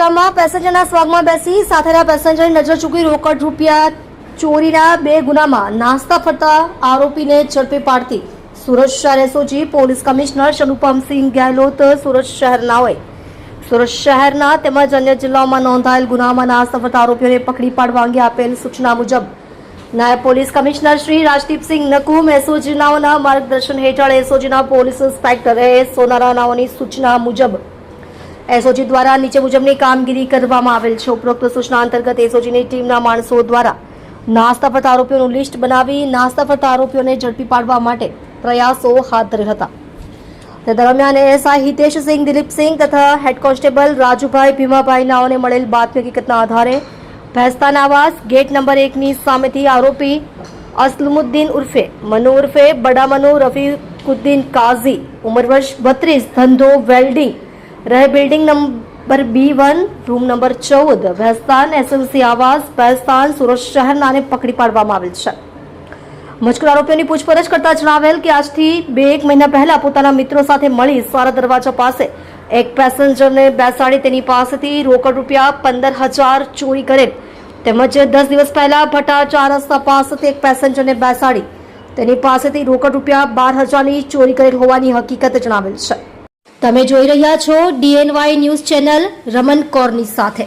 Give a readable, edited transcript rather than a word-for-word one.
સુરક્ષામાં પેસેન્જરના સ્વાગમાં બેસી સાથેના પેસેન્જરની નજર ચૂકી રોકડ રૂપિયા ચોરીના 2 ગુનામાં નાસ્તા ફરતા આરોપીને ઝડપી પાડતી સુરત શહેર SOG police commissioner Anupamsinh Gehlot Surat શહેરના તેમજ અન્ય જિલ્લાઓમાં નોંધાયેલ ગુનામાં નાસ્તા ફરતા આરોપીઓને પકડી પાડવા અંગે આપેલ સૂચના મુજબ નાયબ પોલીસ કમિશનર શ્રી રાજદીપસિંહ નકુમ એસઓજીના માર્ગદર્શન હેઠળ એસઓજીના પોલીસ ઇન્સ્પેક્ટર સોનારાનાઓની સૂચના મુજબ એસઓજી દ્વારા નીચે મુજબની કામગીરી કરવામાં આવેલ છે। ઉપરોક્ત સૂચના અંતર્ગત એસઓજીની ટીમના માણસો દ્વારા નાસ્તા ફરતા આરોપીઓનું લિસ્ટ બનાવી નાસ્તા ફરતા આરોપીઓને ઝડપી પાડવા માટે પ્રયાસો હાથ ધર્યા હતા। તે દરમિયાન એએસઆઈ હિતેશસિંહ દિલીપસિંહ તથા હેડ કોન્સ્ટેબલ રાજુભાઈ ભીમાભાઈ નાઓને મળેલ બાતમી હકીકતના આધારે ભેસ્તાન આવાસ ગેટ નંબર 1 ની સામેથી આરોપી અસલમુદ્દીન ઉર્ફે મનુ ઉર્ફે બડા મનુ રફીકુદ્દીન કાઝી ઉંમર વર્ષ 32 ધંધો વેલ્ડિંગ રહે building number B1 room number 14 Bhestan SLC આવાસ ભેસ્તાન સુરત શહેરનાને પકડી પાડવામાં આવેલ છે। મજકૂર આરોપીઓની પૂછપરછ કરતા જણાવેલ કે આજથી 2-1 મહિના પહેલા પોતાના મિત્રો સાથે મળી સારા દરવાજા પાસે એક પેસેન્જરને બેસાડી તેની પાસેથી રોકડ રૂપિયા 15,000 ચોરી કરેલ તેમજ 10 દિવસ પહેલા ભટ્ટા 4 રસ્તા પાસેથી એક પેસેન્જરને બેસાડી તેની પાસેથી રોકડ રૂપિયા 12,000ની ચોરી કરેલ હોવાની હકીકત જણાવેલ છે। તમે જોઈ રહ્યા છો DNY ન્યૂઝ ચેનલ રમન કૌરની સાથે।